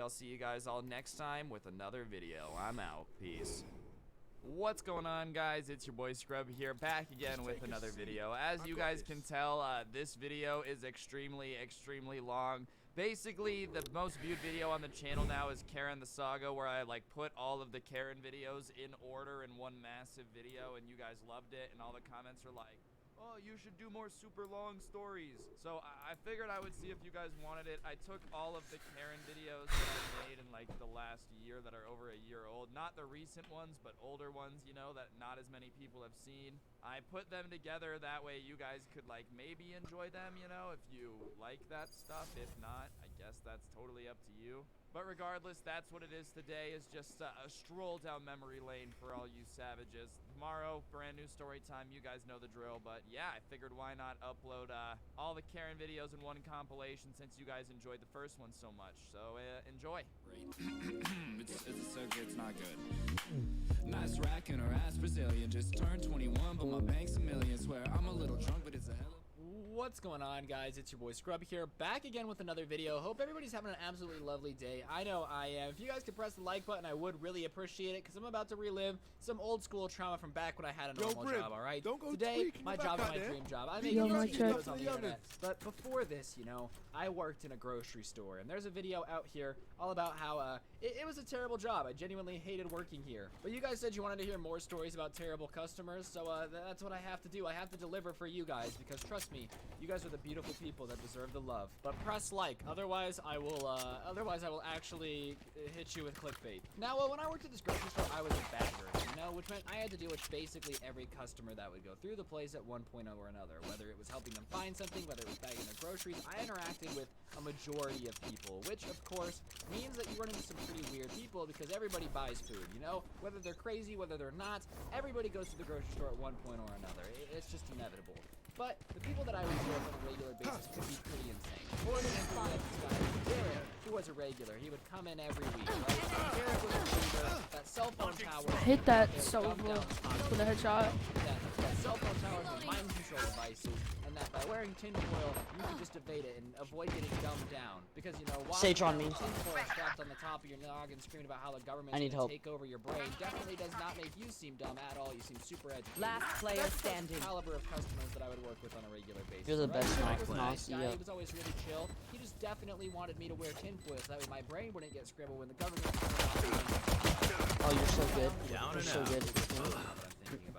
I'll see you guys all next time with another video. I'm out. Peace. What's going on, guys? It's your boy Scrub here, back again with another video. As you guys can tell, this video is extremely long. Basically, the most viewed video on the channel now is Karen the Saga, where I put all of the Karen videos in order in one massive video, and you guys loved it, and all the comments are like, oh, you should do more super long stories. So I figured I would see if you guys wanted it. I took all of the Karen videos that I made in the last year that are over a year old. Not the recent ones, but older ones, you know, that not as many people have seen. I put them together, that way you guys could maybe enjoy them, you know, if you like that stuff. If not, I guess that's totally up to you. But regardless, that's what it is today, is just a stroll down memory lane for all you savages. Tomorrow, brand new story time, you guys know the drill, but yeah, I figured why not upload all the Karen videos in one compilation since you guys enjoyed the first one so much. So enjoy. it's so good, it's not good. Nice rack in her ass Brazilian, just turned 21, but my bank's a million. Swear I'm a little drunk, but it's a hell of... What's going on, guys? It's your boy Scrub here, back again with another video. Hope everybody's having an absolutely lovely day. I know I am. If you guys could press the like button, I would really appreciate it, because I'm about to relive some old school trauma from back when I had a normal job, alright? Today, my job is my dream job. I make videos on the internet. But before this, you know, I worked in a grocery store, and there's a video out here all about how it was a terrible job. I genuinely hated working here. But you guys said you wanted to hear more stories about terrible customers, so that's what I have to do. I have to deliver for you guys, because trust me, you guys are the beautiful people that deserve the love. But press like, otherwise I will actually hit you with clickbait. Now, when I worked at this grocery store, I was a bagger, you know, which meant I had to deal with basically every customer that would go through the place at one point or another. Whether it was helping them find something, whether it was bagging their groceries, I interacted with a majority of people, which of course means that you run into some pretty weird people, because everybody buys food, you know? Whether they're crazy, whether they're not, everybody goes to the grocery store at one point or another. It's just inevitable. But the people that I would deal with on a regular basis could be pretty insane. For example, we had this guy, Garrett, who was a regular. He would come in every week, right? Garrett was a leader. That cell phone tower. Hit that silver with a headshot. That cell phone towers with mind control devices, and that by wearing tinfoil, you can just evade it and avoid getting dumbed down. Because, you know, while Sage on me. tinfoil strapped on the top of your noggin screaming about how the government's going to take over your brain definitely does not make you seem dumb at all. You seem super educated. Last player standing. The caliber of customers that I would work with on a regular basis. You're the best sniper. Nice guy. He was always really chill. He just definitely wanted me to wear tinfoil so that way my brain wouldn't get scribbled when the government Oh, you're so good. You're so good.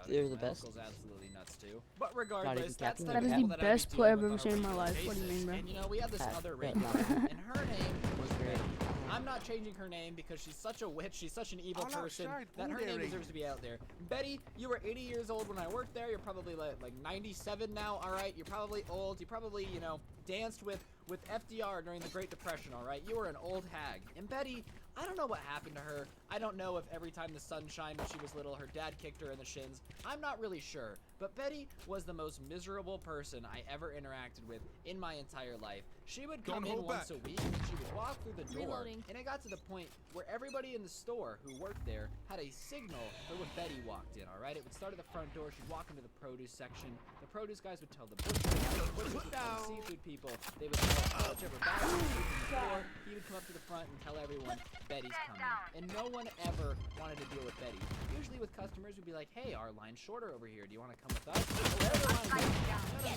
You're the best. Absolutely nuts too. But regardless, that's that is the best player I've ever seen in my life. What do you mean, bro? And you know, we had this other regular, and her name was Betty. I'm not changing her name because she's such a witch, she's such an evil person that her name deserves to be out there. Betty, you were 80 years old when I worked there. You're probably like 97 now, alright? You're probably old. You probably, you know, danced with FDR during the Great Depression, alright? You were an old hag. And Betty, I don't know what happened to her. I don't know if every time the sun shined when she was little, her dad kicked her in the shins. I'm not really sure. But Betty was the most miserable person I ever interacted with in my entire life. She would come in once a week, and she would walk through the door, and it got to the point where everybody in the store who worked there had a signal for when Betty walked in, alright? It would start at the front door, she'd walk into the produce section, the produce guys would tell the butchers would tell the seafood people, they would tell whichever bag was in the store, he would come up to the front and tell everyone, Betty's coming. And no one ever wanted to deal with Betty. Usually with customers, we'd be like, hey, our line's shorter over here, do you want to come with us?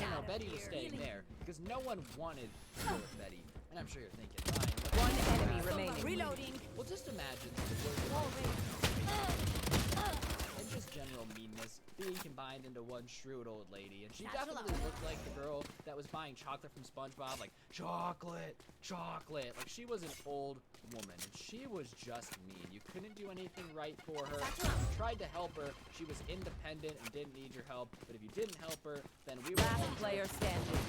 No, Betty was staying there, because no one wanted to deal with Betty. And I'm sure you're thinking, Ryan, one enemy remaining. Reloading. Well, just imagine and just general meanness being combined into one shrewd old lady. And she definitely looked like the girl that was buying chocolate from SpongeBob, like, chocolate. Like, she was an old woman, and she was just mean. You couldn't do anything right for her. If you tried to help her, she was independent and didn't need your help. But if you didn't help her, then we were last player standing.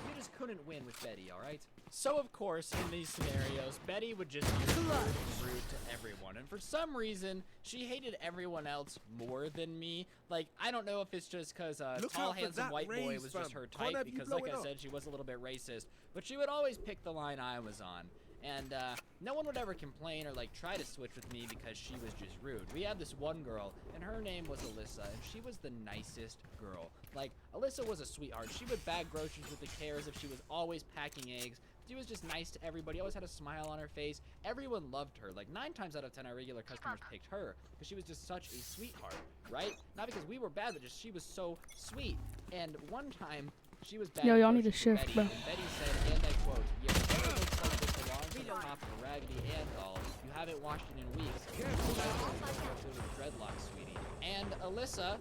You just couldn't win with Betty, alright? So, of course, in these scenarios, Betty would just be rude to everyone. And for some reason, she hated everyone else more than me. Like, I don't know if it's just because tall, handsome white boy was just her type, because like I said, she was a little bit racist. But she would always pick the line I was on. And no one would ever complain or like try to switch with me because she was just rude. We had this one girl, and her name was Alyssa, and she was the nicest girl. Like, Alyssa was a sweetheart. She would bag groceries with the care as if she was always packing eggs, She was just nice to everybody, always had a smile on her face. Everyone loved her. Like 9 times out of 10, our regular customers picked her because she was just such a sweetheart, right? Not because we were bad, but just she was so sweet. And one time, she was bad. Yo, y'all need to approaching shift, Betty, bro. and Betty said, and I quote, "Your hair looks like this belongs to the top of a Raggedy Ann doll. You haven't washed it in weeks. Especially with dreadlocks, sweetie." And Alyssa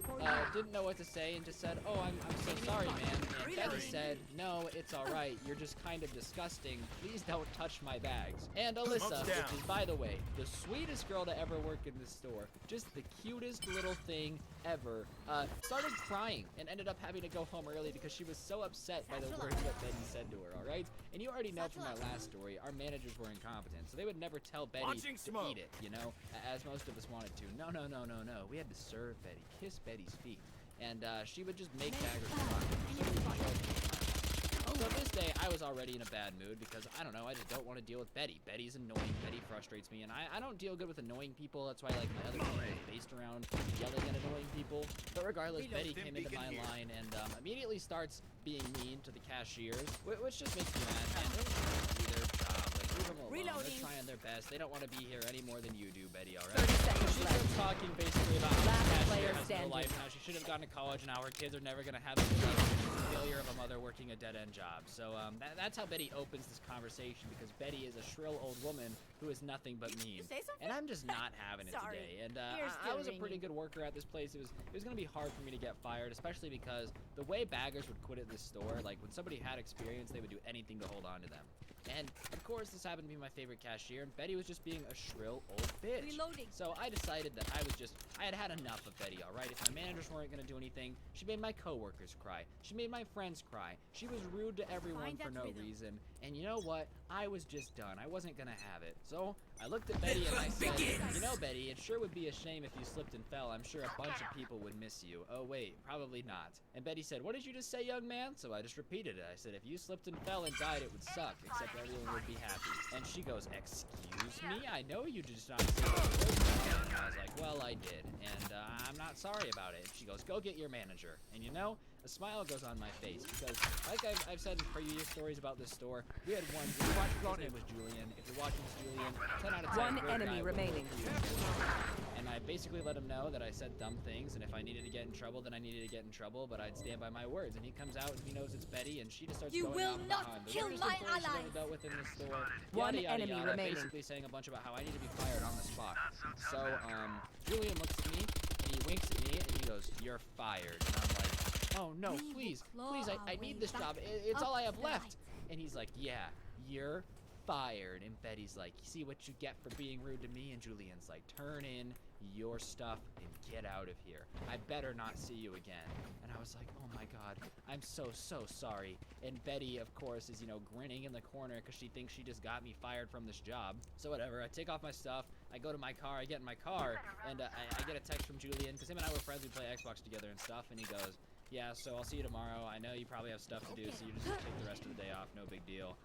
didn't know what to say and just said, "Oh, I'm so sorry, man." And Betty said, "No, it's all right. You're just kind of disgusting. Please don't touch my bags." And Alyssa, which is, by the way, the sweetest girl to ever work in this store, just the cutest little thing ever, started crying and ended up having to go home early because she was so upset by the words that Betty said to her, all right? And you already know from my last story, our managers were incompetent, so they would never tell Betty to eat it, you know, as most of us wanted to. No. We had to serve Betty, kiss Betty's feet, and she would just make baggers cry. So this day, I was already in a bad mood because, I don't know, I just don't want to deal with Betty. Betty's annoying, Betty frustrates me, and I don't deal good with annoying people. That's why, like, my other channel is based around yelling at annoying people. But regardless, Betty came into my line and immediately starts being mean to the cashiers, which just makes me mad, man. They don't want to do their job. Like, leave them alone. They're trying their best. They don't want to be here any more than you do, Betty, all right? 30 seconds She's left. talking basically about how the cashier player has no standing. life now. She should have gone to college, and now her kids are never going to have the failure of a mother working a dead-end job. So that's how Betty opens this conversation, because Betty is a shrill old woman who is nothing but mean. And I'm just not having it Sorry. today. And Ears I still was a pretty ringing. good worker at this place. It was going to be hard for me to get fired, especially because the way baggers would quit at this store, like when somebody had experience, they would do anything to hold on to them. And of course, this happened to be my favorite cashier, and Betty was just being a shrill old bitch. Reloading. So I decided that I had had enough of Betty, all right? If my managers weren't going to do anything, she made my coworkers cry. She made my friends cry. She was rude to everyone for no reason. And you know what? I was just done. I wasn't going to have it. So I looked at Betty and I said, "You know, Betty, it sure would be a shame if you slipped and fell. I'm sure a bunch of people would miss you." Oh, wait, probably not. And Betty said, "What did you just say, young man?" So I just repeated it. I said, "If you slipped and fell and died, it would suck, except everyone would be happy." And she goes, "Excuse me? I know you just not say those words." And I was like, "Well, I did, and I'm not sorry about it." And she goes, "Go get your manager." And you know, a smile goes on my face because, like I've said in previous stories about this store, we had one. His name was Julian. If you're watching this, Julian, 10 out of 10. One great enemy guy, remaining. And I basically let him know that I said dumb things, and if I needed to get in trouble, then I needed to get in trouble, but I'd stand by my words. And he comes out and he knows it's Betty, and she just starts You going will on and not on. The kill weirdest my employee she's ever allies. dealt with in this store. One Yada, yada, enemy yada, remaining. basically saying a bunch about how I need to be fired on the spot. So Julian looks at me and he winks at me and he goes, "You're fired." And I'm like, "Oh no, please, I need this job. It's all I have left." And he's like, "Yeah, you're fired." And Betty's like, "You see what you get for being rude to me?" And Julian's like, "Turn in your stuff and get out of here. I better not see you again." And I was like, "Oh my god, I'm so sorry." And Betty, of course, is, you know, grinning in the corner because she thinks she just got me fired from this job. So whatever, I take off my stuff, I go to my car, I get in my car, and I get a text from Julian, because him and I were friends, we play Xbox together and stuff, and he goes, "Yeah, so I'll see you tomorrow. I know you probably have stuff to do, so you just take the rest of the day off, no big deal.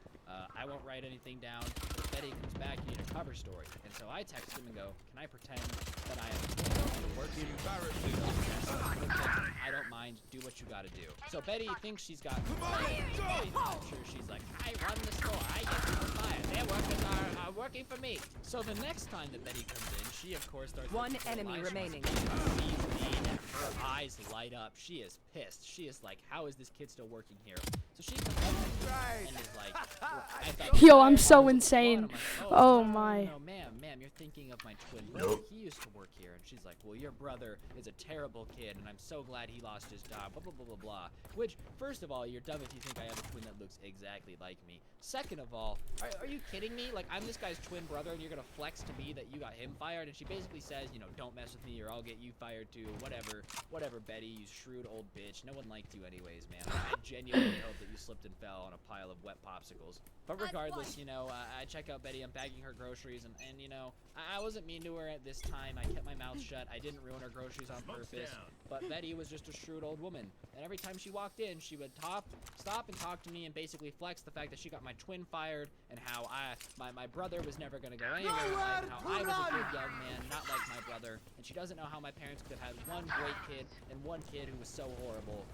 I won't write anything down, but if Betty comes back, you need a cover story." And so I text him and go, "Can I pretend that I am working?" "I don't mind, do what you gotta do." So Betty thinks she's got, I'm sure she's like, "I run the store, I get people fired, their workers are working for me." So the next time that Betty comes in, she of course starts One looking for enemy lies. remaining. She sees me and her eyes light up. She is pissed. She is like, "How is this kid still working here?" So she comes up and is like, "I thought Yo, you I'm fired so him." insane. I'm like, Oh no, my. No, ma'am, you're thinking of my twin brother. He used to work here." And she's like, "Well, your brother is a terrible kid, and I'm so glad he lost his job, blah, blah, blah, blah, blah." Which, first of all, you're dumb if you think I have a twin that looks exactly like me. Second of all, are you kidding me? Like, I'm this guy's twin brother, and you're gonna flex to me that you got him fired? And she basically says, you know, "Don't mess with me, or I'll get you fired too." Whatever, Betty, you shrewd old bitch. No one liked you anyways, man. I genuinely hope that you slipped and fell on a pile of wet popsicles. But regardless, you know, I check out Betty, I'm bagging her groceries, and you know, I wasn't mean to her at this time. I kept my mouth shut. I didn't ruin her groceries on purpose. But Betty was just a shrewd old woman. And every time she walked in, she would stop and talk to me and basically flex the fact that she got my twin fired and how my brother was never going to go anywhere in life, and how I was a good young man, not like my brother. And she doesn't know how my parents could have had one great kid and one kid who was so horrible.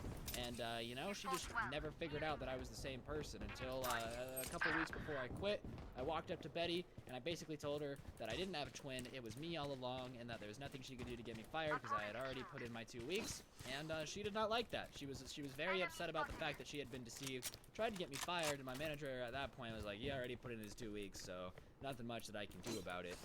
And, you know, she just never figured out that I was the same person until a couple weeks before I quit. I walked up to Betty, and I basically told her that I didn't have a twin, it was me all along, and that there was nothing she could do to get me fired because I had already put in my 2 weeks. And she did not like that. She was very upset about the fact that she had been deceived, tried to get me fired, and my manager at that point was like, he already put in his 2 weeks, so nothing much that I can do about it.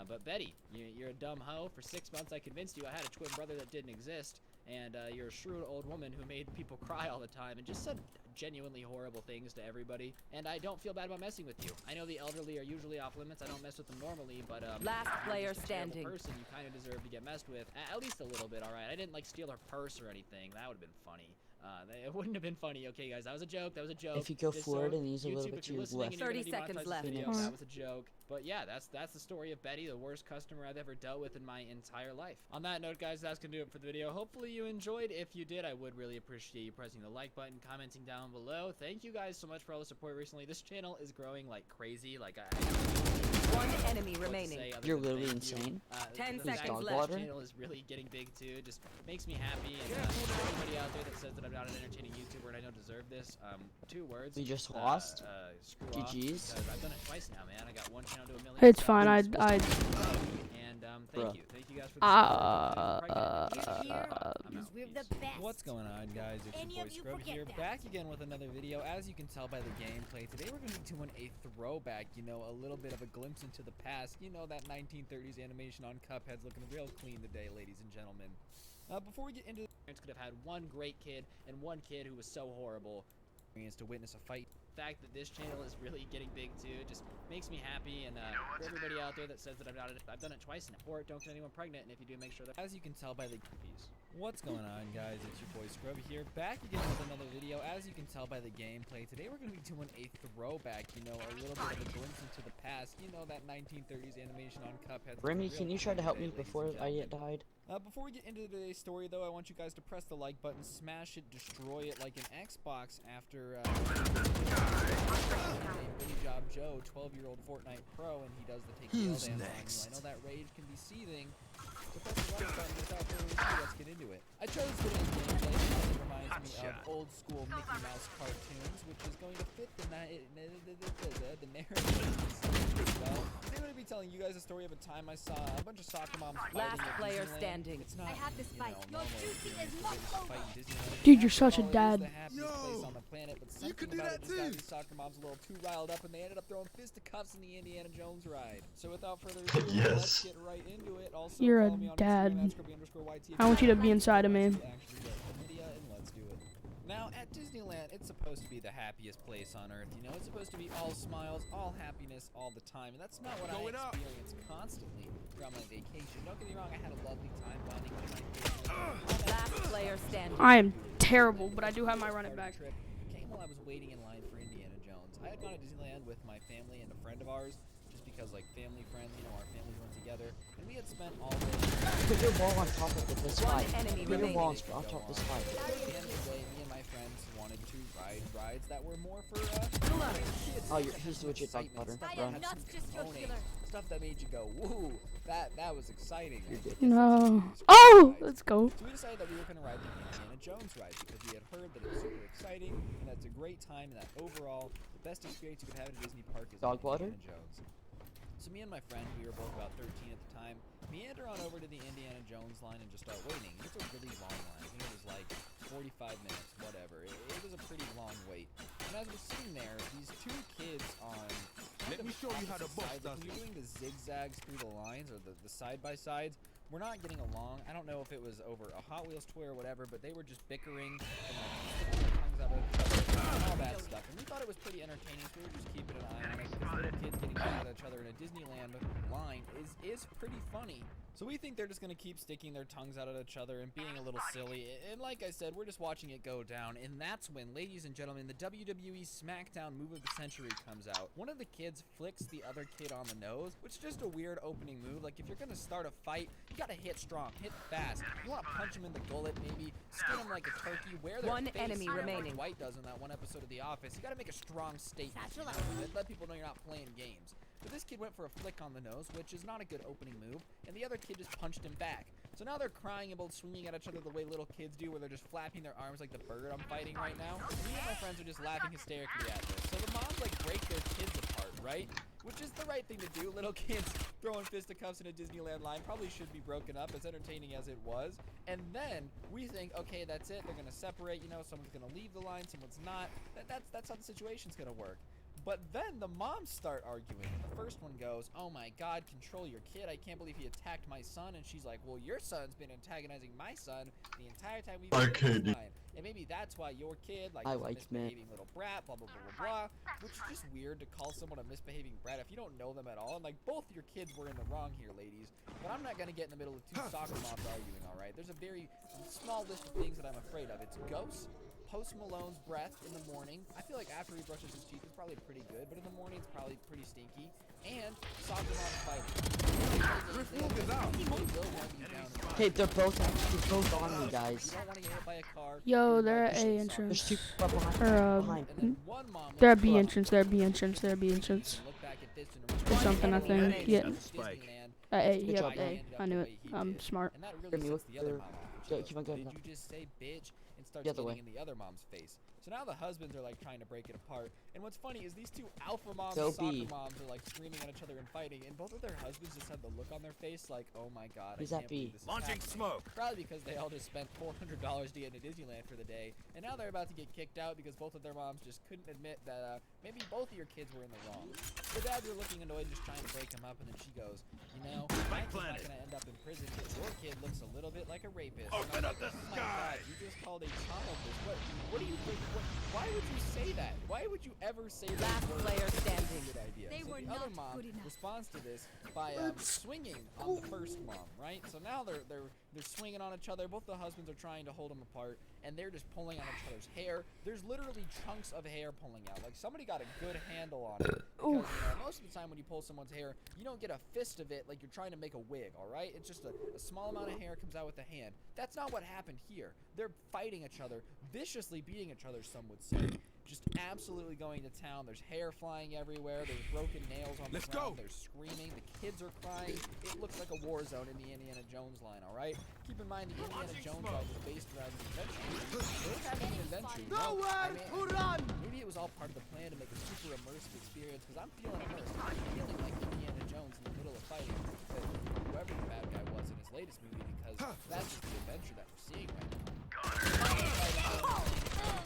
But Betty, you're a dumb hoe. For 6 months I convinced you I had a twin brother that didn't exist. And you're a shrewd old woman who made people cry all the time and just said genuinely horrible things to everybody. And I don't feel bad about messing with you. I know the elderly are usually off limits. I don't mess with them normally, but last player you're just a terrible standing. person. You kind of deserve to get messed with, at least a little bit. All right, I didn't like steal her purse or anything. That would have been funny. It wouldn't have been funny. Okay, guys, that was a joke. That was a joke. If you go Just forward so and use a little YouTube, bit if to you're your listening left. and you're 30 gonna seconds demonetize left. this video, Phoenix. that was a joke. But yeah, that's the story of Betty, the worst customer I've ever dealt with in my entire life. On that note, guys, that's gonna do it for the video. Hopefully you enjoyed. If you did, I would really appreciate you pressing the like button, commenting down below. Thank you guys so much for all the support recently. This channel is growing like crazy. Like One enemy what to remaining. say other You're than literally thank you. insane. 10 the seconds fact that left. This channel is really getting big too. Just makes me happy. And everybody out there that says that I'm not an entertaining YouTuber and I don't deserve this, 2 words. We just lost. Screw off, GG's. because I've done it twice now, man. I got 1 channel to 1 million. It's subs. fine. And Bruh. thank you guys for the support. We're the best. What's going on, guys? It's Any your of boy you Scrub forget here, that. back again with another video. As you can tell by the gameplay, today we're going to be doing a throwback, you know, a little bit of a glimpse into the past. You know, that 1930s animation on Cuphead's looking real clean today, ladies and gentlemen. Before we get into the parents could have had 1 great kid and 1 kid who was so horrible to witness a fight. The fact that this channel is really getting big too just makes me happy, and for everybody out there that says that I've done it twice now. Or don't get anyone pregnant, and if you do, make sure that, as you can tell by the piece. What's going on, guys? It's your boy Scrub here, back again with another video. As you can tell by the gameplay, today we're going to be doing a throwback, you know, a little bit of a glimpse into the past. You know, that 1930s animation on Cuphead. Remy, can you try to help me before I get died? Before we get into today's story, though, I want you guys to press the like button, smash it, destroy it like an Xbox after Billy Job Joe, 12-year-old Fortnite pro, and he does the take the L dance on you. I know that rage can be seething. So press the like button. Without further ado, let's get into it. I chose today's gameplay because it reminds me of old-school Mickey Mouse cartoons, which is going to fit the narrative. Well, today I'm going to be telling you guys a story of a time I saw a bunch of soccer moms fighting Last at player Disneyland. standing. It's not, I have this fight. normal experience to witness a fight in Disneyland. Dude, you're After such a all, it is dad. the happiest place on the planet, but something about it just got these soccer moms a little too riled up, and they ended up throwing fisticuffs in the Indiana Jones ride. So without further ado, let's get right into it. Also, You're a follow me on dad. Instagram, @scrubby_YT. I want you to be inside of me. Actually get chlamydia, and let's do it. Now, at Disneyland, it's supposed to be the happiest place on earth, you know? It's supposed to be all smiles, all happiness, all the time, and that's not what I experience constantly throughout my vacation. Don't get me wrong, I had a lovely time bonding with my family. Last player standing. I am terrible, but I do have my running back. Trip came while I was waiting in line for Indiana Jones. I had gone to Disneyland with my family and a friend of ours, just because, like, family friends, you know, our families went together, and we had spent all day. Put your ball on top of this One fight. enemy Put your ball remaining. on top of this fight. At the end of the day, me and my friends wanted to ride rides that were more for kids. Oh, he's legit dog butter. Stuff Run. that had some components, stuff that made you go, woo, that was exciting. You're good. No. Oh, let's go. So we decided that we were going to ride the Indiana Jones ride because we had heard that it was super exciting and that's a great time and that overall the best experience you could have at a Disney park is Dog water? Indiana Jones. So me and my friend, we were both about 13 at the time, meander on over to the Indiana Jones line and just start waiting. It's a really long line. I think it was like 45 minutes, whatever. It was a pretty long wait. And as we're sitting there, these 2 kids on Let me show you how the boss sides, does when you're it. doing the zigzags through the lines or the side-by-sides, we're not getting along. I don't know if it was over a Hot Wheels toy or whatever, but they were just bickering and like sticking their tongues out at each other and all that stuff. And we thought it was pretty entertaining, so we were just keeping an eye on it because little kids getting mad at each other in a Disneyland line is pretty funny. So we think they're just going to keep sticking their tongues out at each other and being a little silly. And like I said, we're just watching it go down. And that's when, ladies and gentlemen, the WWE SmackDown move of the century comes out. One of the kids flicks the other kid on the nose, which is just a weird opening move. Like, if you're going to start a fight, you got to hit strong, hit fast. You want to punch him in the gullet, maybe skin him like a turkey, wear their One face, enemy like remaining. White does in that one episode of The Office. You got to make a strong statement. Satchel You out. know? Let people know you're not playing games. But this kid went for a flick on the nose, which is not a good opening move, and the other kid just punched him back. So now they're crying and both swinging at each other the way little kids do, where they're just flapping their arms like the bird I'm fighting right now. And me and my friends are just laughing hysterically at this. So the moms like break their kids apart, right? Which is the right thing to do. Little kids throwing fisticuffs in a Disneyland line probably should be broken up, as entertaining as it was. And then we think, okay, that's it. They're gonna separate. You know, someone's gonna leave the line, someone's not. That's how the situation's gonna work. But then the moms start arguing. The first one goes, oh my god, control your kid. I can't believe he attacked my son. And she's like, well, your son's been antagonizing my son the entire time we've been in this line. And maybe that's why your kid, like, is a misbehaving little brat, blah, blah, blah, blah, blah. Which is just weird to call someone a misbehaving brat if you don't know them at all. And, like, both your kids were in the wrong here, ladies. But I'm not going to get in the middle of two soccer moms arguing, all right? There's a very small list of things that I'm afraid of. It's ghosts. Post Malone's breath in the morning. I feel like after he brushes his teeth, it's probably pretty good, but in the morning, it's probably pretty stinky. And soccer moms fighting. Hey, they're both on me, guys. You don't want to get hit by a car. Yo, they're at A There's entrance. two behind. Or, And then one mom they're at looks B up entrance, they're at B entrance, they're at B entrance. and look back at this and Or something, I think. Yeah. Disneyland. At A, Good yep, job, A. I knew it. I'm smart. And that really Give me sets with the other your- mom off. Go, She keep goes, on going, did no. you just say bitch? And starts The other getting way. in the other mom's face. So now the husbands are like trying to break it apart. And what's funny is these two alpha moms Go and soccer B. moms are like screaming at each other and fighting. And both of their husbands just had the look on their face like, oh my god, Who's I that can't believe B? this is Launching happening. smoke. Probably because they all just spent $400 to get into Disneyland for the day. And now they're about to get kicked out because both of their moms just couldn't admit that maybe both of your kids were in the wrong. The dads are looking annoyed, just trying to break them up. And then she goes, you know, my kid's not going to end up in prison because your kid looks a little bit like a rapist. Open up the Oh my sky. God, you just called a child this. What do you think? Why would you say that? Why would you ever say that? Last player standing. Good idea. They So were the other not mom good enough. responds to this by swinging on the first mom, right? So now they're swinging on each other. Both the husbands are trying to hold them apart, and they're just pulling on each other's hair. There's literally chunks of hair pulling out. Like somebody got a good handle on it. Because, you know, most of the time when you pull someone's hair, you don't get a fist of it like you're trying to make a wig, all right? It's just a small amount of hair comes out with the hand. That's not what happened here. They're fighting each other, viciously beating each other, some would say. Just absolutely going to town. There's hair flying everywhere. There's broken nails on the Let's ground. go. They're screaming. The kids are crying. It looks like a war zone in the Indiana Jones line, all right? Keep in mind the Indiana Jones line was based around an adventure. They're having an adventure. Maybe it was all part of the plan to make a super immersive experience, because I'm feeling immersed. I'm feeling like Indiana Jones in the middle of fighting with whoever the bad guy was in his latest movie, because that's just the adventure that we're seeing right now.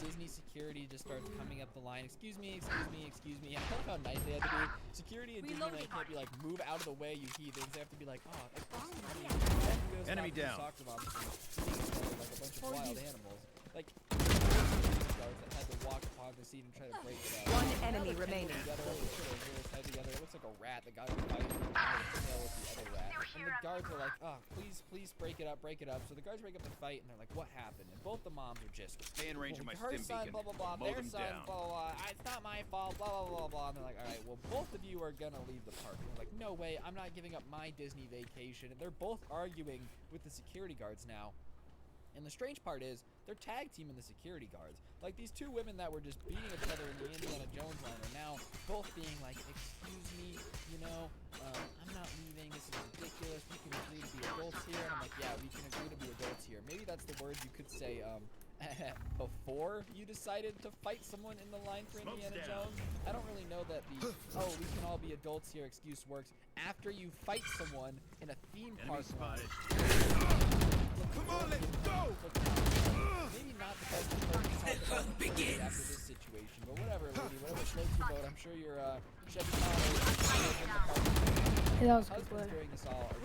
Disney security just starts coming up the line. Excuse me. I love how nice they had to be. Security in Disneyland can't be like, move out of the way, you heathens. They have to be like, oh, excuse me. Enemy down. Soccer moms like a bunch of wild animals. Like, guards that had to walk upon the scene and try to break it up. One enemy remaining. Together, it looks like a rat. The guy was fighting the tail with the other rat. And the guards are like, oh, please break it up. So the guards break up the fight, and they're like, what happened? And both the moms are just, Stay in range of my her stim son, beacon. blah, blah, blah, Mow their them son, down. blah, blah, blah, it's not my fault, blah, blah, blah, blah. And they're like, all right, well, both of you are gonna leave the park. And they're like, no way, I'm not giving up my Disney vacation. And they're both arguing with the security guards now. And the strange part is, they're tag teaming the security guards. Like, these two women that were just beating each other in the Indiana Jones line are now both being like, excuse me, you know, I'm not leaving, this is ridiculous, we can agree to be adults here. And I'm like, yeah, we can agree to be adults here. Maybe that's the words you could say, before you decided to fight someone in the line for Indiana Jones. I don't really know that the, oh, we can all be adults here excuse works after you fight someone in a theme park. Come on, let's go. Maybe not the best approach to talk about after this situation, but whatever, lady, whatever floats your boat. I'm sure your Chevy Hey, that was a good husbands play. during this all are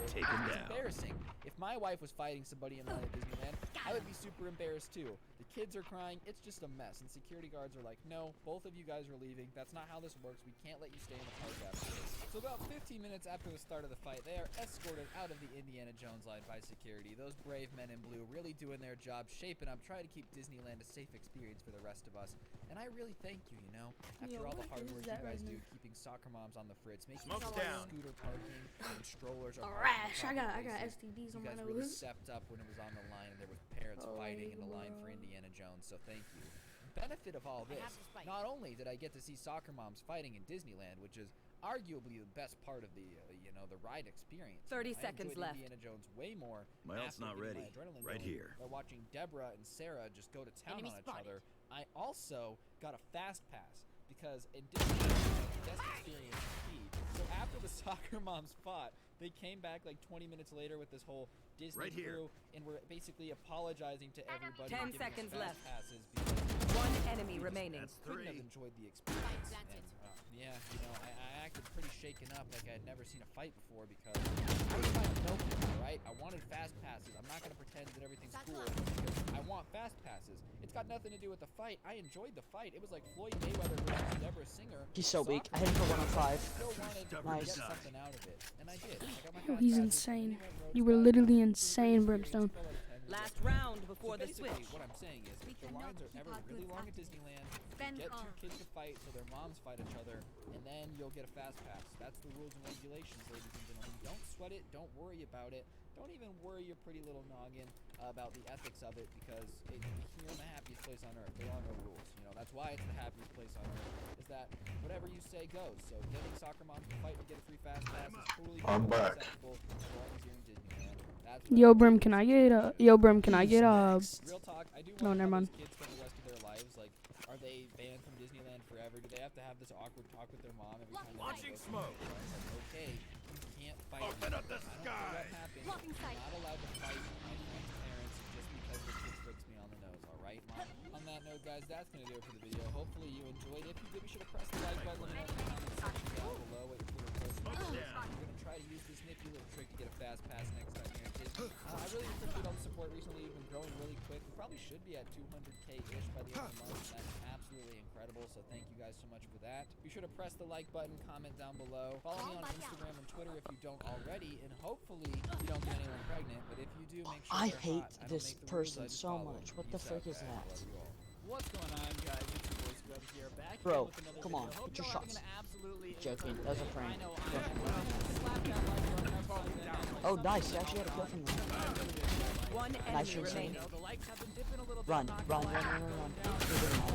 Take him it's down. embarrassing. If my wife was fighting somebody in line at Disneyland, I would be super embarrassed too. The kids are crying. It's just a mess. And security guards are like, no, both of you guys are leaving. That's not how this works. We can't let you stay in the park after this. So About 15 minutes after the start of the fight, they are escorted out of the Indiana Jones line by security. Those brave men in blue really doing their job, shaping up, trying to keep Disneyland a safe experience for the rest of us. And I really thank you, you know, after all the hard work you guys do, keeping soccer moms on the fritz, making sure scooter parking and strollers are Rash. I got places. STDs You on my guys really nose. stepped up when it was on the line and there was parents fighting in the line for Indiana Jones, so thank you. Benefit of all this, not only did I get to see soccer moms fighting in Disneyland, which is arguably the best part of the the ride experience. 30 I seconds enjoyed left. Indiana Jones way more. My ult's not after getting ready. my adrenaline Right going here. By watching Deborah and Sarah just go to town Enemy on each spotted. other. I also got a fast pass because in Disneyland, guest experience is key. So after the soccer moms fought, they came back like 20 minutes later with this whole Disney Right here. crew, and were basically apologizing to everybody. 10 and giving us seconds fast left. passes because One enemy remaining. That's couldn't have 3. enjoyed the experience. And, yeah, I acted pretty shaken up, like I had never seen a fight before because I was trying to know people, right? I wanted fast passes. I'm not gonna pretend that everything's cool because I want fast passes. It's got nothing to do with the fight. I enjoyed the fight. It was like Floyd Mayweather versus Deborah Singer. He's so weak. I Soccer hit him for 1 on 5. still wanted to Nice. get something out of it, and I did. I got my Yo, fast he's passes, insane. and then we went You were road literally side. insane, Brimstone. Last round before So the basically, switch. what I'm saying is, if the lines are ever really long at Disneyland, get two kids to fight so their moms fight each other, and then you'll get a fast pass. That's the rules and regulations, ladies and gentlemen. Don't sweat it. Don't worry about it. Don't even worry your pretty little noggin about the ethics of it because you're in the happiest place on earth. There are no rules. That's why it's the happiest place on earth. Is that whatever you say goes. So getting soccer moms to fight to get a free fast pass is totally acceptable as long as you're in Disneyland. That's what Yo, Brim, can I get Real talk, I do No, wonder never how mind. those kids spend the rest of their lives. Like, are they banned from Disneyland forever? Do they have to have this awkward talk with their mom every time they Launching go smoke. somewhere? It's like, okay, you can't fight. Open up the I don't sky. know what happened. Blocking I'm sight. not allowed to fight my friend's parents just because the kid flicks me on the nose. All right, mom. On that note, guys, that's gonna do it for the video. Hopefully you enjoyed. If you did, be sure to press the like button. Let me know in the comment section down below what your favorite person is. We're gonna try to use this nifty little trick to get a fast pass next time here at Disney. I really appreciate all the support recently. You've been growing really quick. We probably should be at 200K-ish by the end of the month. That's absolutely incredible. So thank you guys so much for that. Be sure to press the like button, comment down below. Follow me on Instagram and Twitter if you don't already. And hopefully you don't get anyone pregnant. But if you do, make sure I they're hate hot. I don't this make the rules, person I just so follow much. them. What the Peace frick out, is guys. that? Love you all. What's going on, guys? It's your boy Scrub here, back Bro, again with another come on, video. Hope hit your y'all having shots. an absolutely Joking, incredible that was a day. prank. I know I am. Slap that like button. That's all I'm down. Oh, nice. You actually had a kill from that. One Nice enemy shooting. remaining. The likes have been dipping a little bit. Run, not run, gonna lie. run.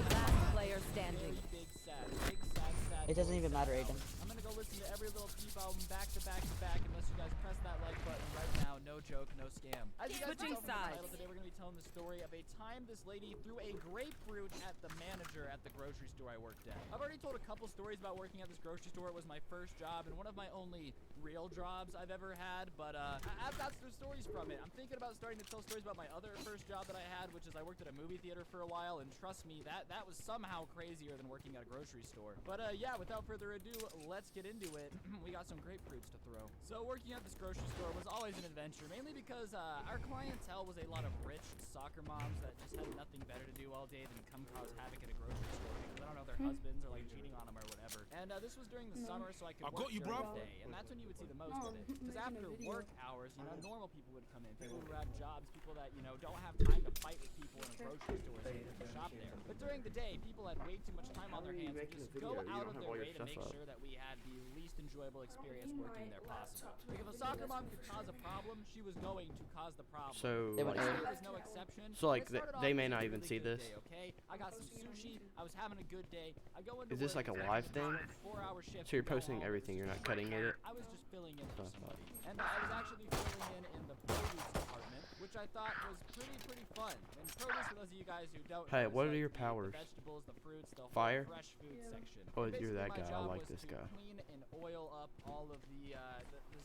Last player standing. Big sad. It doesn't even matter, Aiden. I'm gonna go listen to every little Peep album back to back to back unless you guys press that like button right now. No joke, no scam. As you guys Switching can tell from the title, sides. today we're gonna be telling the story of a time this lady threw a grapefruit at the manager at the grocery store I worked at. I've already told a couple stories about working at this grocery store. It was my first job and one of my only real jobs I've ever had, but I've got some stories from it. I'm thinking about starting to tell stories about my other first job that I had, which is I worked at a movie theater for a while, and trust me, that was somehow crazier than working at a grocery store. But yeah, without further ado, let's get into it. We got some grapefruits to throw. So working at this grocery store was always an adventure, mainly because our clientele was a lot of rich soccer moms that just had nothing better to do all day than come cause havoc at a grocery store because I don't know, their husbands are like cheating on them or whatever. And this was during the summer, so I could work during the day, and that's when you would see the most of it. Because after work hours, normal people would come in, people who have jobs, people that don't have time to fight with people in a grocery store so they can shop there. But during the day, people had way too much time on their hands to just go out of their way to make sure that we had the least enjoyable experience working there possible. If a soccer mom could cause a problem, she was going to cause the problem. So, They went like, A. There was no exception. So, like, It started off they may as a not even really see good this. day, okay? I got some sushi. I was having a good day. I go into Is this work, like a it's live a thing? 4-hour shift. So you're to go posting home. everything, you're not cutting it? I was just filling in for Stuff. somebody. And I was actually filling in the produce department, which I thought was pretty fun. And produce, for those of you guys who don't Hey, know, is what are like your the powers? vegetables, the fruits, the whole Fire? fresh food section. Oh, And you're that basically guy. I my job like was this to guy. clean and oil up all of the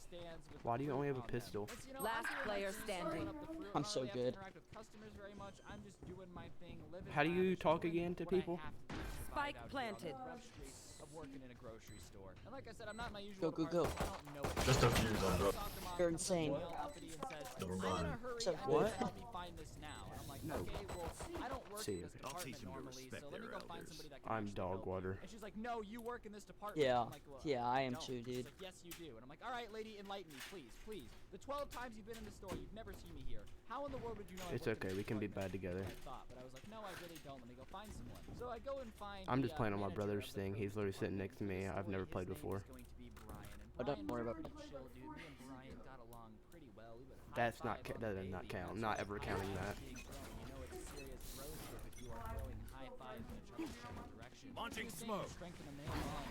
stands with Why do you fruit only have a on them. pistol? It's, Last I'm doing my player thing, standing. filling up the fruit. I'm I don't so really have to good. interact with customers very much. I'm just doing my thing, living How do you lavish, talk doing again to what I people? have to do to survive Spike out here on the planted. rough streets of working in a grocery store. And like I said, I'm not in my usual Go. department, so I don't know it. Just a few, though, bro. Soccer mom You're comes up to insane. me all uppity and says, Never "I'm in a mind. hurry. So I need what? you to help me find this now." And I'm like, No. Okay, well, I don't work See in this you. I'll department teach 'em to normally, respect so let me their go find elders. somebody that can I'm actually dog help me." water. And she's like, "No, you work in this department." Yeah. I'm like, well, Yeah, I am don't. too, She's dude. like, "Yes, you do." And I'm like, "All right, lady, enlighten me, please, please. The 12 times you've been in the store, you've never seen me here. How in the world would you know I It's work in okay, this we can be department?" bad together. I thought, but I was like, "No, I really don't. Let me go find someone." So I go and find. I'm the, just playing on my manager brother's of the thing. He's produce literally sitting next to department. me. And I've never his played name before. is going to be Brian. And Oh, don't Brian's worry about pretty chill, dude. Me and Brian got along pretty well. We would That's not high-five that on does not daily, count. and Not that's ever why counting high-fives that. being thrown. You know it's a serious bro-ship if you are throwing high fives in each other's general direction. Launching He was saying to smoke. strengthen a man on.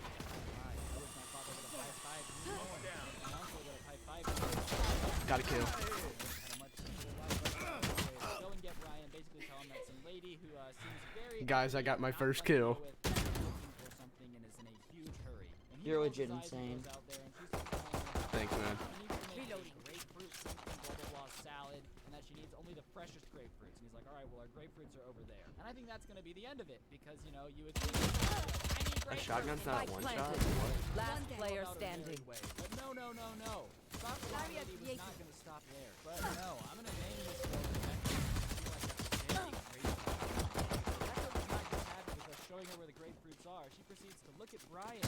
I wish my father would have high-fived me more. My uncle would have high-fived me. Got a kill. Had a much simpler life, but anyways, go and get Brian. Basically tell him that some lady who seems very Guys, I got my not first fun to kill. deal with, is looking for something and is in a huge hurry. And he You're rolls his legit eyes and insane. goes out there and she starts telling him Thanks, man. she needs to make a grapefruit something blah blah blah salad, and that she needs only the freshest grapefruits. And he's like, all right, well our grapefruits are over there. And I think that's gonna be the end of it because you know you would think I need A grapefruits. shotgun's not Spike one shot. planted. Or what? Last Go player about it a standing. very way. But no. Stop lady was not gonna stop there. But no, I'm gonna name this one. Showing her where the grapefruits are, she proceeds to look at Brian.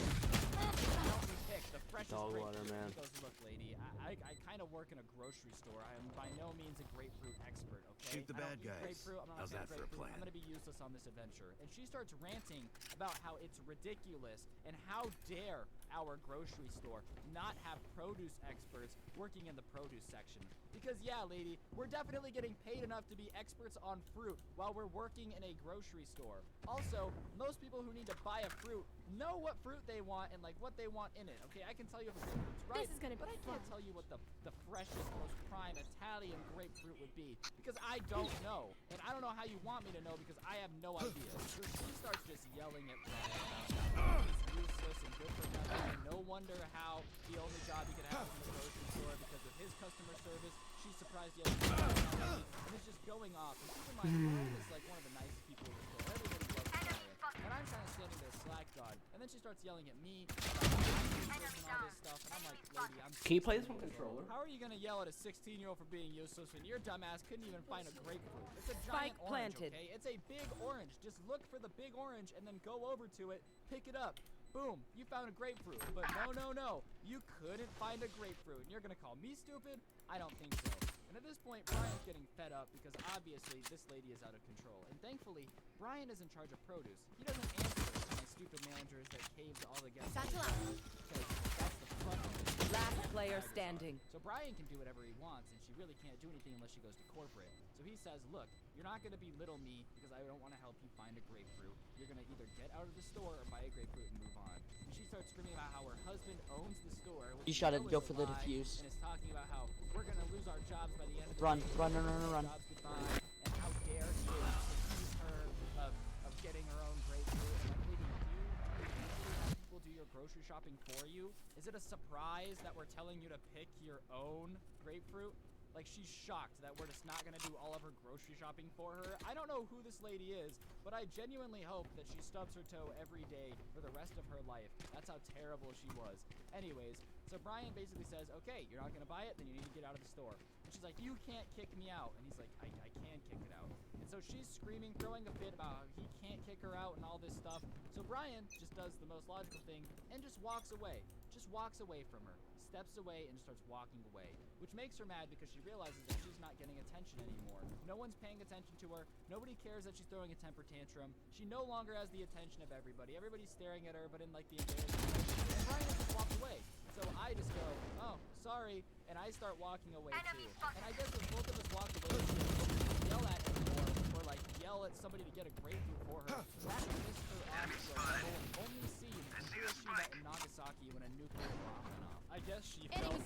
Help me pick the freshest Dog grapefruit. water, man. He goes, look, lady, I kind of work in a grocery store. I am by no means a grapefruit expert, okay? Shoot the I bad don't eat guys. grapefruit. I'm not How's gonna that for a grapefruit. plan? I'm gonna be useless on this adventure. And she starts ranting about how it's ridiculous and how dare our grocery store not have produce experts working in the produce section. Because yeah, lady, we're definitely getting paid enough to be experts on fruit while we're working in a grocery store. Also, most people who need to buy a fruit know what fruit they want and like what they want in it. Okay, I can tell you if a grapefruit's right, This is gonna but be I can't fun. tell you what the freshest, most prime Italian grapefruit would be because I don't know, and I don't know how you want me to know because I have no idea. So she starts just yelling at Brian about how he's useless and good for nothing, and no wonder how the only job he could have is in the grocery store because of his customer service. She's surprised he has and it's just going off. And keep in mind, Brian is like one of the nicest people in the store. Everybody loves Brian. And I'm kind of standing there slack jawed. And then she starts yelling at me about and all this stuff. And I'm like, lady, I'm Can you play this 16 on years old. controller? How are you gonna yell at a 16-year-old for being useless when your dumbass couldn't even find a grapefruit? It's a giant Spike orange, planted. okay? It's a big orange. Just look for the big orange and then go over to it, pick it up. Boom, you found a grapefruit. But no. You couldn't find a grapefruit. And you're gonna call me stupid? I don't think so. And at this point, Brian's getting fed up because obviously this lady is out of control. And thankfully, Brian is in charge of produce. He doesn't answer to my stupid managers that cave to all the guests. Because that's the front of it. Last player standing. So Brian can do whatever he wants, and she really can't do anything unless she goes to corporate. So he says, look, you're not going to belittle me because I don't want to help you find a grapefruit. You're going to either get out of the store or buy a grapefruit and move on. And she starts screaming about how her husband owns the store. You which shot it. know Go is a for the lie, defuse. And is talking about how we're going to lose our jobs by the end of the Run, day. run, run, We're run, gonna run. jobs goodbye, and how dare he accuse her of getting her own grapefruit. And like, lady, do you usually have people do your grocery shopping for you? Is it a surprise that we're telling you to pick your own grapefruit? Like, she's shocked that we're just not gonna do all of her grocery shopping for her. I don't know who this lady is, but I genuinely hope that she stubs her toe every day for the rest of her life. That's how terrible she was. Anyways, so Brian basically says, okay, you're not gonna buy it, then you need to get out of the store. And she's like, you can't kick me out. And he's like, I can kick it out. And so she's screaming, throwing a fit about how he can't kick her out and all this stuff. So Brian just does the most logical thing and just walks away. Just walks away from her. Steps away and just starts walking away, which makes her mad because she realizes that she's not getting attention anymore. No one's paying attention to her. Nobody cares that she's throwing a temper tantrum. She no longer has the attention of everybody. Everybody's staring at her, but in like the embarrassing way. And Brian just walked away. So I just go, oh, sorry, and I start walking away too. And I guess if both of us walked away, she didn't yell at anymore or like yell at somebody to get a grapefruit for her. That pissed her off to a level only seen in Hiroshima and Nagasaki when a nuclear bomb went off. I guess she felt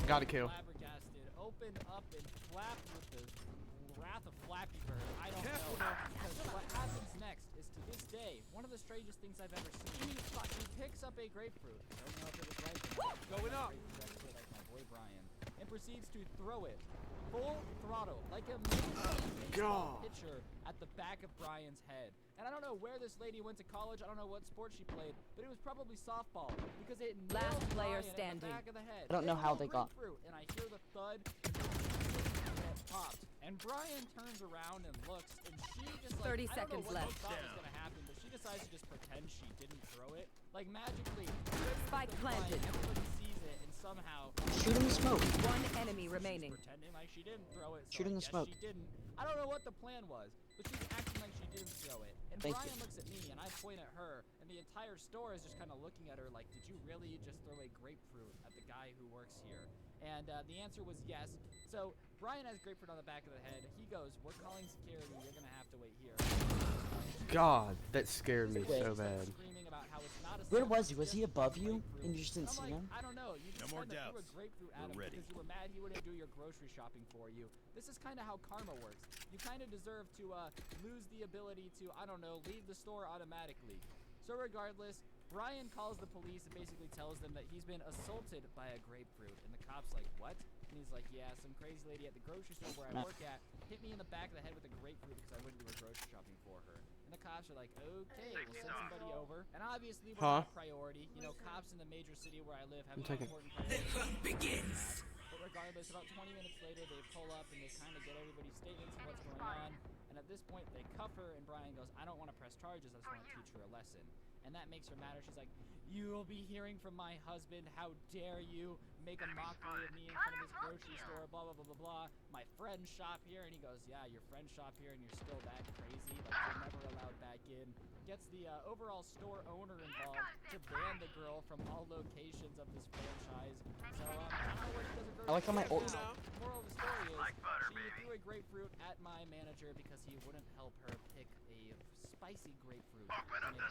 Got a kill. flabbergasted, opened up and flapped with the wrath of Flappy Bird. I don't know. Because what happens next is to this day one of the strangest things I've ever seen. He picks up a grapefruit. I don't know if it was right. Going up. Like my boy Brian, and proceeds to throw it full throttle like a baseball pitcher at the back of Brian's head. And I don't know where this lady went to college. I don't know what sport she played, but it was probably softball because it Last nailed player Brian standing. in the back of the head. I don't know how they got- Grapefruit, and I hear the thud. popped, and Brian turns around and looks, and she just like 30 I don't know seconds what left. she thought was gonna happen, but she decides to just pretend she didn't throw it, like magically. Spike Like, planted. everybody sees it, and somehow Shoot in the smoke. One enemy remaining. pretending like she didn't throw it. So Shoot in I the guess smoke. She didn't. I don't know what the plan was, but she's acting like she didn't throw it. And Thank Brian you. looks at me, and I point at her, and the entire store is just kind of looking at her like, "Did you really just throw a grapefruit at the guy who works here?" And the answer was yes. So Brian has grapefruit on the back of the head. He goes, "We're calling security. You're gonna have to wait here." God, that scared me Wait. so bad. Screaming about how it's not a Where sin, was he? it's Was he just above you grapefruit. and you just didn't I'm see like, him? I don't know. You No just more said that you were doubts. grapefruit We're at him ready. because you were mad he wouldn't do your grocery shopping for you. This is kind of how karma works. You kind of deserve to lose the ability to, I don't know, leave the store automatically. So regardless, Brian calls the police and basically tells them that he's been assaulted by a grapefruit. And the cop's like, what? And he's like, yeah, some crazy lady at the grocery store where I work at hit me in the back of the head with a grapefruit because I wouldn't do her grocery shopping for her. And the cops are like, okay, we'll send somebody over. And obviously, we're not a priority. You know, cops in the major city where I live have more important priorities. But regardless, about 20 minutes later, they pull up and they kind of get everybody's statements of what's going on. And at this point, they cuff her, and Brian goes, I don't want to press charges. I just want to teach her a lesson. And that makes her madder. She's like, you will be hearing from my husband. How dare you make a mockery of me in front of this grocery store, blah, blah, blah, blah, blah. My friends shop here. And he goes, yeah, your friends shop here, and you're still that crazy. Like, you're never allowed back in. Gets the overall store owner involved to ban the girl from all locations of this franchise. So, I don't know what he does I like how my ult. Moral of the story is, she threw a grapefruit at my manager because he wouldn't help her pick a spicy grapefruit.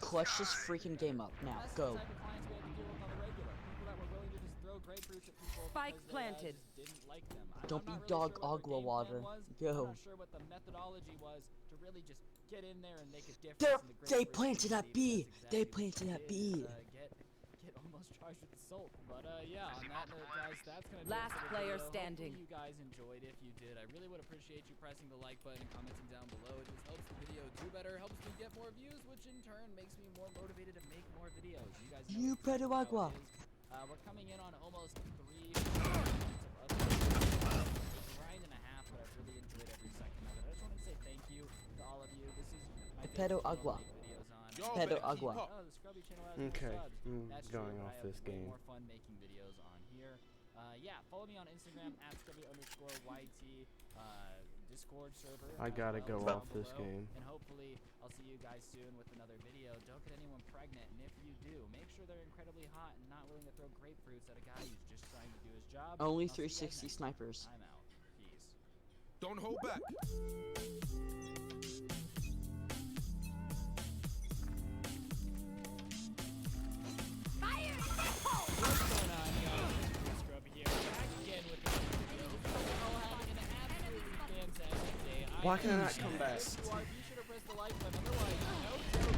Clutch this freaking game up now. That's Go. the type of clients we had to deal with on the regular. People that were willing to just throw grapefruits at people Spike because planted. they just didn't like them. Don't I'm be not dog really sure what agua their game water. plan was. Go. I'm not sure what the methodology was to really just get in there and make a difference They're- in the they grapefruit planted at community, B. but They that's planted exactly at what B. they did, get almost charged with assault. But yeah, on that note, guys, that's gonna do it Last for the player video. standing. Hopefully you guys enjoyed. If you did, I really would appreciate you pressing the like button and commenting down below. It just helps the video do better, helps me get more views, which in turn makes me more motivated to make more videos. You guys know You exactly how it Pedagua. is. We're coming in on almost 3 minutes of other grind and a half, but I've really enjoyed every second of it. I just want to say thank you to all of you. This is my Pedo favorite channel to agua. make videos on. Y'all Pedo better keep agua. up. Oh, the Scrubby channel has more Okay, subs. I'm That's going true, but off I this have way game. more fun making videos on here. Yeah, follow me on Instagram at Scrubby_YT. Discord server. I gotta as well, go down off this below. game. And hopefully, I'll see you guys soon with another video. Don't get anyone pregnant, and if you do, make sure they're incredibly hot and not willing to throw grapefruits at a guy who's just trying to do his job. Only I'll see you guys 360 next time. snipers. I'm out. Peace. Don't hold back. What's going on, guys? Scrubby here. Back again with another video. Hope you're all having an absolutely fantastic day. Why can I not am. come back? If you are, be sure to press the like button. Otherwise, no joke.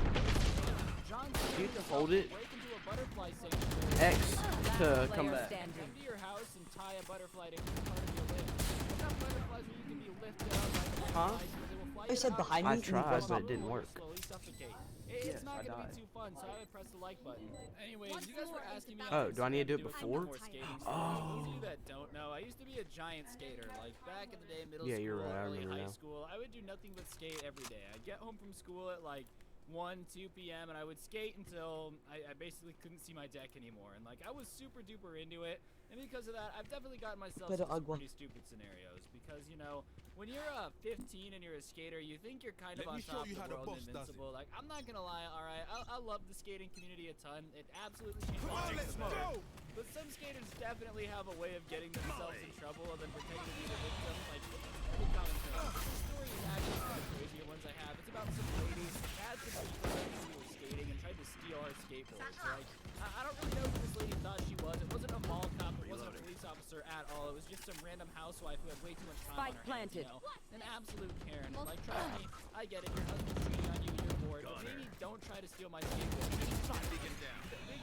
John Cena You have to himself hold will it. break into a butterfly sanctuary. X to Last come player back. standing. Come to your house and tie a butterfly to each part of your lift. Look up butterflies where you can be lifted up by the Huh? butterflies, where they will fly I you said out behind and me I and he tried, goes but up. it didn't work. slowly suffocate. Yes, It's not I gonna died. be too fun, so I would press the like button. Anyways, you guys were asking me. on Oh, do I need to do Instagram it before? more skating stuff. Oh. Those of you that don't know, I used to be a giant skater. Like back in the day, middle Yeah, school, you're right, I early remember high now. school, I would do nothing but skate every day. I'd get home from school at like 1, 2 p.m. and I would skate until I basically couldn't see my deck anymore. And like I was super duper into it. And because of that, I've definitely gotten myself Pero into some agua. pretty stupid scenarios. Because, you know, when you're 15 and you're a skater, you think you're kind of Let on me show top of you the how the world and boss does it. invincible. Like, I'm not gonna lie, alright, I love the skating community a ton. It absolutely changed Come my on, life let's for the better. go. But some skaters definitely have a way of getting themselves in trouble and then pretending to be the victim. Like, it's pretty common thing. This story is actually one of the crazier ones I have. It's about some ladies who had some people that who were skating and tried to steal our skateboards. Like, I don't really know who this lady thought she was. It wasn't a mall cop. It wasn't a police officer at all. It was just some random housewife who had way too much time Spike on her hands, planted. you know? An absolute Karen. And, like, trust me, I get it. Your husband's cheating on you. You're bored. But maybe don't try to steal my skateboard. Big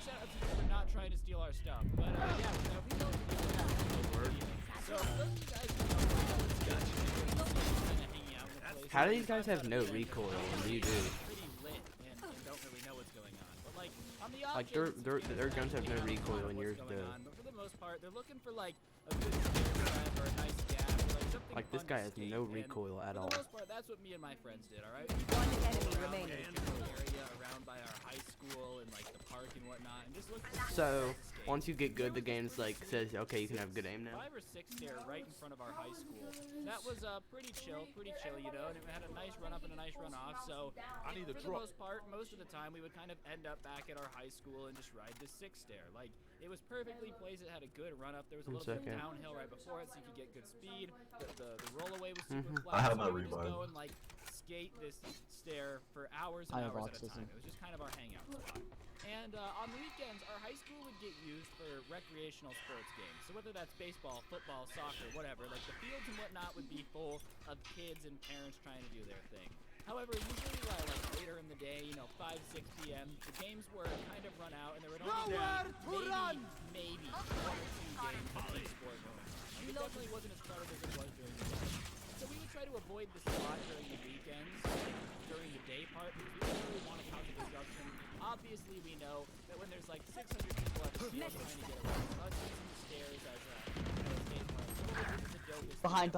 shout out to you for not trying to steal our stuff. But yeah, we know so those of you guys who don't know what's kind of hanging out in the place. How do these guys have no recoil when you do? Pretty lit and don't really know what's going on. But like on the off Like, chance their it's their guns have no hanging out, recoil what's and yours going do. on, But for the most part, they're looking for like a good stair step or a nice gap. Or, like something Like, this fun to guy has skate, no and recoil at all. For the most part, that's what me and my friends did, alright? One enemy remaining. Area around by our high school and like the park and whatnot, and just look for cool So, spots to skate. once you get good, the game's like says, okay, you can have good aim now. 5 or 6 there right in front of our high school. That was pretty chill, you know, and it had a nice run up and a nice run off. So for the most part, most of the time we would kind of end up back at our high school and just ride the 6 stair. Like it was perfectly placed. It had a good run up. There was a little bit of downhill right before it, so you could get good speed. The rollaway was super flat. I have so my we would just revive. go and like skate this stair for hours and I have hours at a autism. time. It was just kind of our hangout spot. And on the weekends, our high school would get used for recreational sports games. So whether that's baseball, football, soccer, whatever, like the fields and whatnot would be full of kids and parents trying to do their thing. However, usually like later in the day, you know, 5, 6 p.m., the games were kind of run out, and there would only be maybe 1 or 2 games of each sport going on. Like, it definitely wasn't as crowded as it was during the day. So we would try to avoid the spot during the weekends, during the day part, because we didn't really want to cause a disruption. Obviously, we know that when there's like 600 people at the field trying to get around, us using the stairs as a skate park, some of it isn't the dopest. Behind.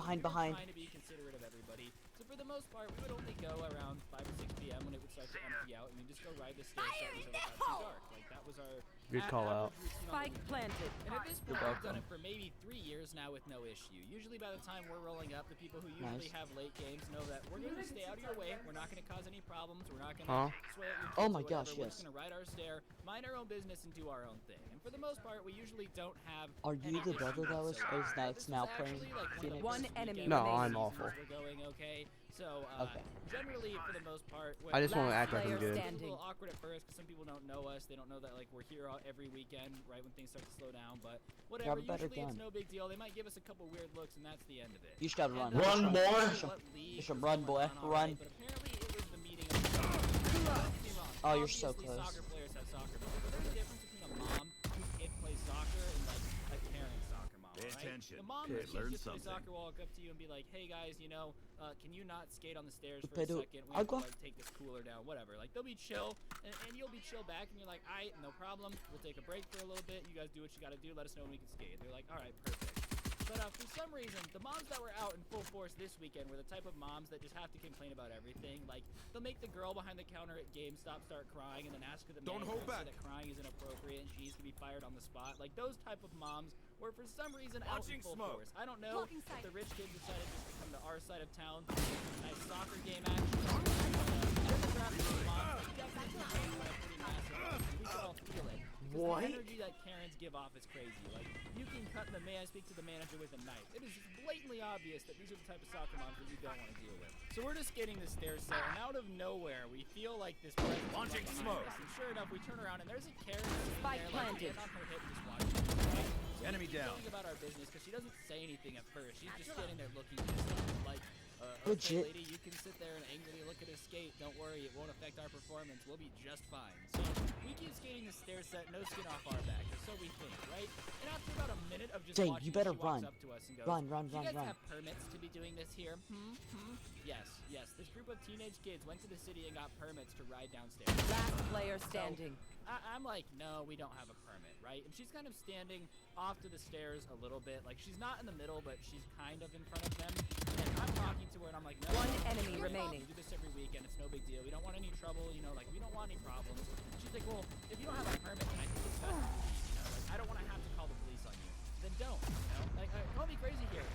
Trying to be considerate of everybody. So for the most part, we would only go around 5 or 6 p.m. when it would start to empty out, and we'd just go ride the stairs until it got too dark. Like that was our Good call out. routine on the Spike weekend. planted. And at this point, we've done it for maybe 3 years now with no issue. Usually by the time we're rolling up, the people who usually Nice. have late games know that we're going to stay out of your way. We're not going to cause any problems. We're not going to Huh? swear at your Oh kids my or whatever. gosh, We're yes. just going to ride our stair, mind our own business, and do our own thing. And for the most part, we usually don't have Are you any the brother issues that was whatsoever. is This now is playing actually, like, Phoenix? One first enemy weekend No, of the I'm season awful. We're going okay. So Okay. generally, for the most part, I just want to Last act like I'm player good. it's a standing. little awkward at first because some people don't know us. They don't know that like we're here every weekend, right when things start to slow down. But whatever. Grab a better Usually it's gun. no big deal. They might give us a couple weird looks, and that's the end of it. You should gotta run. And, Run, usually boy. what league You should was run, going boy. on, Run. But apparently it was the meeting of the Don't get me wrong. Oh, you're so Obviously, close. Soccer players have soccer moms, but there's a difference between a mom whose kid plays soccer and like a caring soccer mom. Pay alright? attention. The mom Kid, whose learn kids just play something. soccer will walk up to you and be like, "Hey guys, you know, can you not skate on the stairs for a Pero second? We have to agua. like take this cooler down, whatever." Like they'll be chill, and you'll be chill back, and you're like, "Alright, no problem. We'll take a break for a little bit. You guys do what you gotta do. Let us know when we can skate." They're like, "Alright, perfect." But for some reason, the moms that were out in full force this weekend were the type of moms that just have to complain about everything. Like, they'll make the girl behind the counter at GameStop start crying and then ask her the Don't manager hold and say back. that crying is inappropriate and she needs to be fired on the spot. Like, those type of moms were for some reason out in Launching full smoke. force. I don't know Blocking if sight. the rich kids decided just to come to our side of town, nice soccer game action. Demographic of moms definitely changed by a pretty massive amount. We could all feel it. 'Cause What? the energy that Karens give off is crazy. Like, you can cut the man, speak to the manager with a knife. It is just blatantly obvious that these are the type of soccer moms that you don't want to deal with. So we're just getting the stair set, and out of nowhere, we feel like this presence is Launching behind smoke. us. And sure enough, we turn around, and there's a Karen sitting Spike there, like, planted. on her hip, just watching us, right? So Enemy we keep down. going about our business, because she doesn't say anything at first. She's just standing there looking distant, like, okay, Legit. lady, you can sit there and angrily look at us skate. Don't worry, it won't affect our performance. We'll be just fine. So we keep skating the stair set, no skin off our back, or so we think, right? And after about a minute of just Dang, watching, you better she walks run. up to us and goes, Run, "Do you guys run. have permits to be doing this here? Yes. This group of teenage kids went to the city and got permits to ride downstairs. Last player standing. I'm like, no, we don't have a permit, right? And she's kind of standing off to the stairs a little bit. Like, she's not in the middle, but she's kind of in front of them. And I'm talking to her, and I'm like, no. One no, enemy we remaining. do this every weekend. It's no big deal. We don't want any trouble, you know, like, we don't want any problems. And she's like, well, if you don't have a permit, then I think it's best to leave, you know? Like, I don't want to have to call the police on you. Then don't, you know? Like, call me crazy here.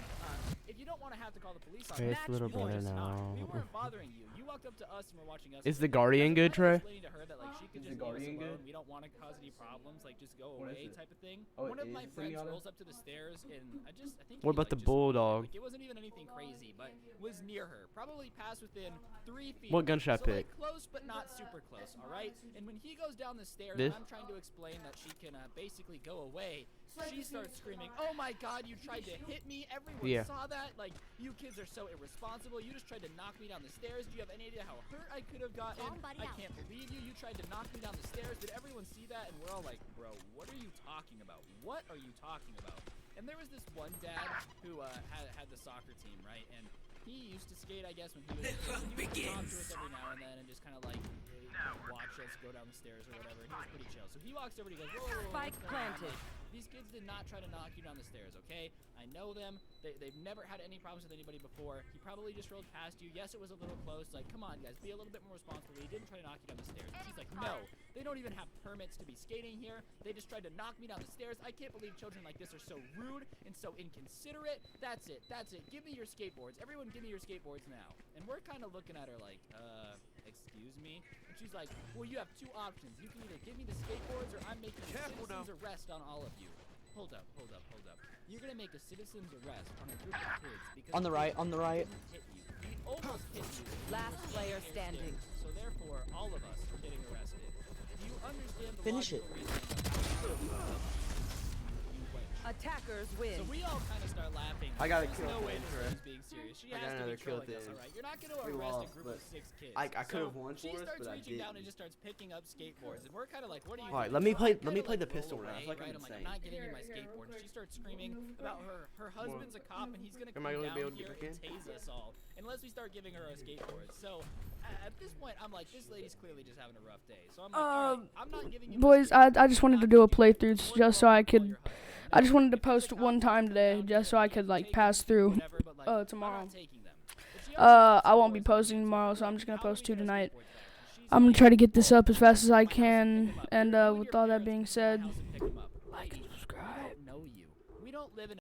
If you don't want to have to call the police on It's me, a little you better just not. now. We weren't bothering you. You walked up to us and were watching us. Is for the a Guardian good, Trey? explaining to her that like she could Is just the leave us Guardian alone. good? We don't want to cause any problems. Like just go What is away, it? type of thing. Oh, One it of my is friends semi-auto? rolls up to the stairs, and I think What he, about like, the just saw her. Bulldog? Like, it wasn't even anything crazy, but was near her. Probably passed within 3 feet. What gun should I so, pick? Like, close, but not super close. All right. And when he goes down the stairs, This? and I'm trying to explain that she can basically go away. She starts screaming, "Oh my God! You tried to hit me! Everyone Yeah. saw that! Like, you kids are so irresponsible! You just tried to knock me down the stairs. Do you have any idea how hurt I could have gotten? I can't believe you! You tried to knock me down the stairs. Did everyone see that?" And we're all like, "Bro, what are you talking about? What are you talking about?" And there was this one dad who had the soccer team, right? And he used to skate, I guess, when he was a kid. He would talk to us every now and then and just kind of like watch us go down the stairs or whatever. He was pretty chill. So he walks over and he goes, "Whoa, whoa, whoa, Spike what's going on?" planted. Like, These kids did not try to knock you down the stairs, okay? I know them. They've never had any problems with anybody before. He probably just rolled past you. Yes, it was a little close. Like, come on, guys, be a little bit more responsible. He didn't try to knock you down the stairs. And she's like, no, they don't even have permits to be skating here. They just tried to knock me down the stairs. I can't believe children like this are so rude and so inconsiderate. That's it. Give me your skateboards. Everyone give me your skateboards now. And we're kind of looking at her like, excuse me? And she's like, well, you have two options. You can either give me the skateboards or I'm making a citizen's arrest on all of you. Hold up. You're gonna make a citizen's arrest on a group of kids because On the right. he hit you. He almost hit you. Last player standing. So therefore, all of us are getting arrested. Do you understand the Finish logical reasoning of that? You win. Attackers win. So we all kind of start laughing. I got a There's kill no way at the this end. lady's being serious. She I has got to another be kill at trolling the us, end. all right? You're not going to We arrest a lost, group but of 6 kids. I could have won She for us, starts but I reaching down and didn't. just starts picking up skateboards, and we're kind of like, what are you Alright, doing? let me So play- I let me kinda, play the roll pistol round. I away, feel like right? I'm I'm like, insane. I'm not getting you my skateboard. And she starts screaming about her husband's a cop, and he's going to Am come I gonna down be able to here get and back in? tase us all unless we start giving her a skateboard. So at this point, I'm like, this lady's clearly just having a rough day. So I'm like, all right, I'm not giving you my Boys, skateboard. I just wanted to do a playthrough just so I could. I just wanted to If it's post a one cop time come today down just here, so I you could can like take pass them, through whatever, but, like, I'm tomorrow. not taking them. But she also I won't be skateboards posting and tomorrow, skateboards, so I'm just gonna how do post we 2 get our tonight. skateboards back? And she's I'm gonna like, try to get this up as fast as I my house to pick can, 'em up. and You with your all that parents being come to my said, house and pick 'em up. like Lady, and subscribe. we don't know you. We don't live in